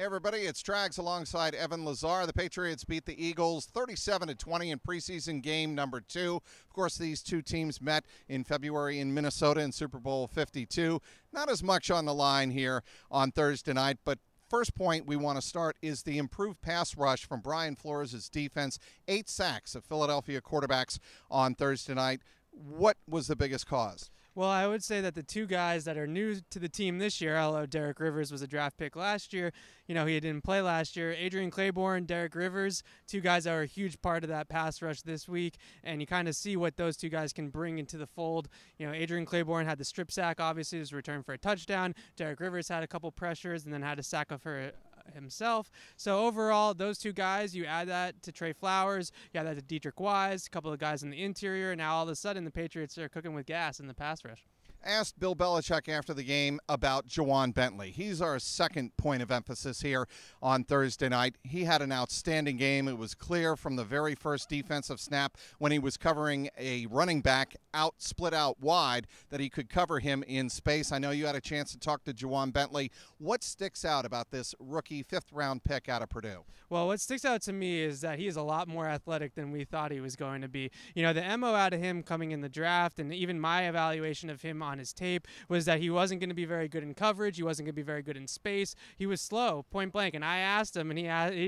Hey everybody, it's Trags alongside Evan Lazar. The Patriots beat the Eagles 37-20 in preseason game number 2. Of course, these two teams met in February in Minnesota in Super Bowl 52. Not as much on the line here on Thursday night, but first point we want to start is the improved pass rush from Brian Flores' defense. 8 sacks of Philadelphia quarterbacks on Thursday night. What was the biggest cause? Well, I would say that the two guys that are new to the team this year, although Derek Rivers was a draft pick last year, he didn't play last year. Adrian Claiborne, Derek Rivers, two guys that are a huge part of that pass rush this week, and you kind of see what those two guys can bring into the fold. Adrian Claiborne had the strip sack, obviously, his return for a touchdown. Derek Rivers had a couple pressures and then had a sack of her himself. So overall, those two guys, you add that to Trey Flowers, you add that to Dietrich Wise, a couple of guys in the interior, and now all of a sudden the Patriots are cooking with gas in the pass rush. Asked Bill Belichick after the game about Juwan Bentley. He's our second point of emphasis here on Thursday night. He had an outstanding game. It was clear from the very first defensive snap when he was covering a running back split out wide that he could cover him in space. I know you had a chance to talk to Juwan Bentley. What sticks out about this rookie 5th-round pick out of Purdue? Well, what sticks out to me is that he is a lot more athletic than we thought he was going to be. The MO out of him coming in the draft, and even my evaluation of him on his tape, was that he wasn't going to be very good in coverage. He wasn't going to be very good in space. He was slow, point blank. And I asked him, and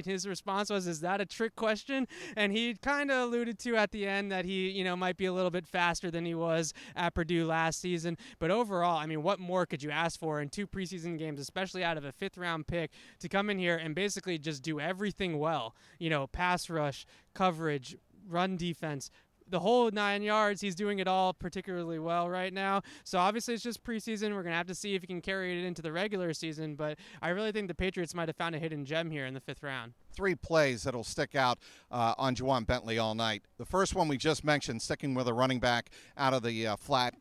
his response was, "Is that a trick question?" And he kind of alluded to at the end that he, might be a little bit faster than he was at Purdue last season. But overall, what more could you ask for in 2 preseason games, especially out of a 5th-round pick, to come in here and basically just do everything well? Pass rush, coverage, run defense, the whole 9 yards. He's doing it all particularly well right now. So obviously it's just preseason. We're going to have to see if he can carry it into the regular season. But I really think the Patriots might have found a hidden gem here in the 5th round. 3 plays that'll stick out on Juwan Bentley all night. The first one we just mentioned, sticking with a running back out of the flat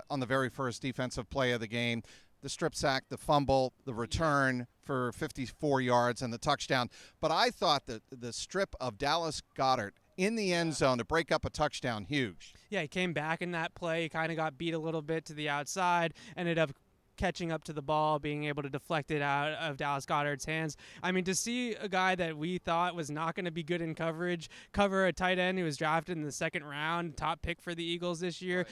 on the very first defensive play of the game. The strip sack, the fumble, the return for 54 yards, and the touchdown. But I thought that the strip of Dallas Goedert in the end zone to break up a touchdown, huge. Yeah, he came back in that play. He kind of got beat a little bit to the outside, ended up catching up to the ball, being able to deflect it out of Dallas Goedert's hands. To see a guy that we thought was not going to be good in coverage cover a tight end who was drafted in the 2nd round, top pick for the Eagles this year,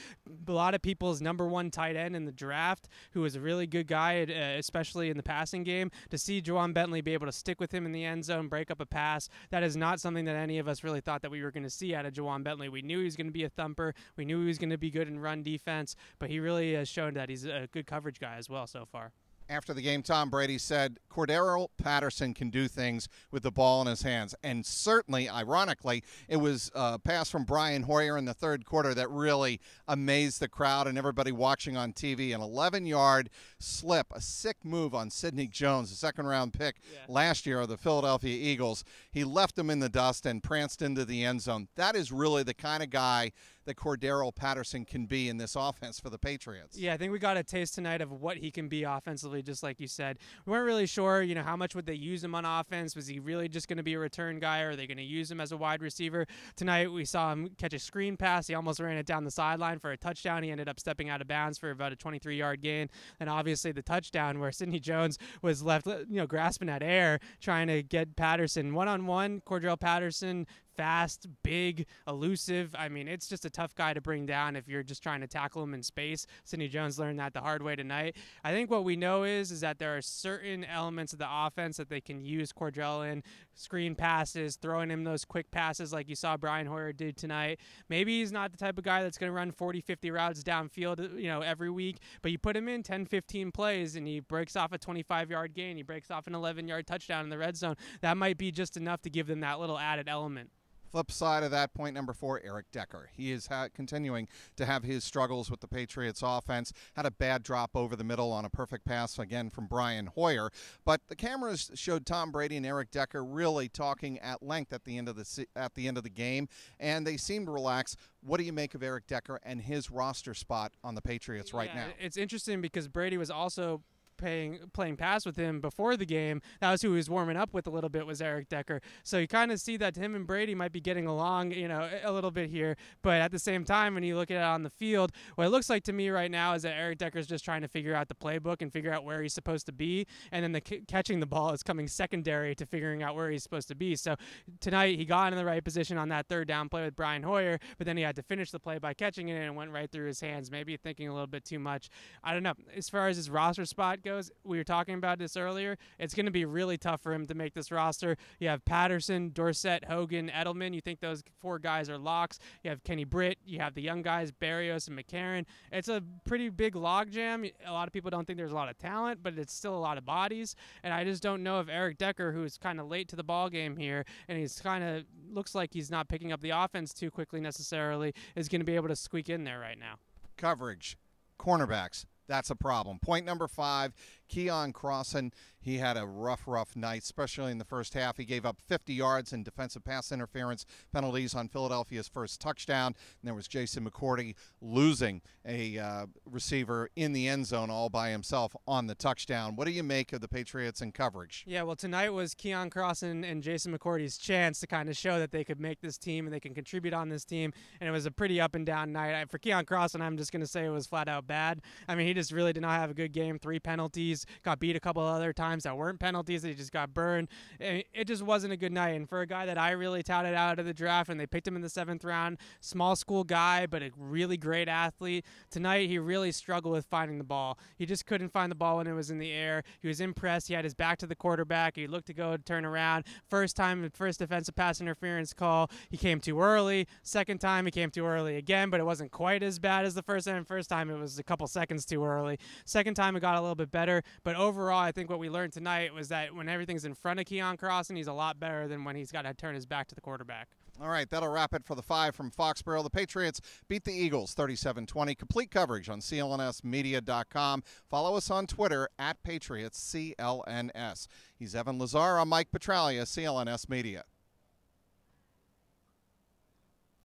a lot of people's #1 tight end in the draft, who was a really good guy, especially in the passing game, to see Juwan Bentley be able to stick with him in the end zone, break up a pass, that is not something that any of us really thought that we were going to see out of Juwan Bentley. We knew he was going to be a thumper. We knew he was going to be good in run defense, but he really has shown that he's a good coverage guy as well so far. After the game, Tom Brady said Cordarrelle Patterson can do things with the ball in his hands. And certainly, ironically, it was a pass from Brian Hoyer in the 3rd quarter that really amazed the crowd and everybody watching on TV. An 11-yard slip, a sick move on Sidney Jones, the 2nd-round pick last year of the Philadelphia Eagles. He left him in the dust and pranced into the end zone. That is really the kind of guy that Cordarrelle Patterson can be in this offense for the Patriots. Yeah, I think we got a taste tonight of what he can be offensively, just like you said. We weren't really sure, how much would they use him on offense? Was he really just going to be a return guy, or are they going to use him as a wide receiver? Tonight we saw him catch a screen pass. He almost ran it down the sideline for a touchdown. He ended up stepping out of bounds for about a 23-yard gain. And obviously the touchdown where Sidney Jones was left, grasping at air, trying to get Patterson one-on-one. Cordarrelle Patterson, fast, big, elusive. It's just a tough guy to bring down if you're just trying to tackle him in space. Sidney Jones learned that the hard way tonight. I think what we know is that there are certain elements of the offense that they can use Cordarrelle in. Screen passes, throwing him those quick passes like you saw Brian Hoyer do tonight. Maybe he's not the type of guy that's going to run 40, 50 routes downfield, every week, but you put him in 10, 15 plays and he breaks off a 25-yard gain. He breaks off an 11-yard touchdown in the red zone. That might be just enough to give them that little added element. Flip side of that, point number 4, Eric Decker. He is continuing to have his struggles with the Patriots offense. Had a bad drop over the middle on a perfect pass, again, from Brian Hoyer. But the cameras showed Tom Brady and Eric Decker really talking at length at the end of the game, and they seemed relaxed. What do you make of Eric Decker and his roster spot on the Patriots right now? It's interesting because Brady was also playing pass with him before the game, that was who he was warming up with a little bit, was Eric Decker. So you kind of see that him and Brady might be getting along, a little bit here. But at the same time, when you look at it on the field, what it looks like to me right now is that Eric Decker's just trying to figure out the playbook and figure out where he's supposed to be, and then the catching the ball is coming secondary to figuring out where he's supposed to be. So tonight he got in the right position on that third down play with Brian Hoyer, but then he had to finish the play by catching it, and it went right through his hands, maybe thinking a little bit too much. I don't know. As far as his roster spot goes, we were talking about this earlier, it's going to be really tough for him to make this roster. You have Patterson, Dorsett, Hogan, Edelman. You think those 4 guys are locks. You have Kenny Britt. You have the young guys, Barrios and McCarron. It's a pretty big logjam. A lot of people don't think there's a lot of talent, but it's still a lot of bodies. And I just don't know if Eric Decker, who's kind of late to the ball game here, and he's kind of looks like he's not picking up the offense too quickly necessarily, is going to be able to squeak in there right now. Coverage, cornerbacks. That's a problem. Point number 5, Keon Crossan. He had a rough night, especially in the first half. He gave up 50 yards in defensive pass interference penalties on Philadelphia's first touchdown. And there was Jason McCourty losing a receiver in the end zone all by himself on the touchdown. What do you make of the Patriots in coverage? Yeah, well, tonight was Keon Crossan and Jason McCourty's chance to kind of show that they could make this team and they can contribute on this team. And it was a pretty up and down night. For Keon Crossan, I'm just going to say it was flat out bad. I mean, he just really did not have a good game. 3 penalties, got beat a couple of other times that weren't penalties. He just got burned. It just wasn't a good night. And for a guy that I really touted out of the draft, and they picked him in the 7th round, small school guy, but a really great athlete, tonight he really struggled with finding the ball. He just couldn't find the ball when it was in the air. He was impressed. He had his back to the quarterback. He looked to go turn around. First defensive pass interference call, he came too early. Second time, he came too early again, but it wasn't quite as bad as the first time. First time, it was a couple seconds too early. Second time, it got a little bit better. But overall, I think what we learned tonight was that when everything's in front of Keon Crossan, he's a lot better than when he's got to turn his back to the quarterback. All right, that'll wrap it for the 5 from Foxboro. The Patriots beat the Eagles 37-20. Complete coverage on CLNSmedia.com. Follow us on Twitter @PatriotsCLNS. He's Evan Lazar. I'm Mike Petralia, CLNS Media.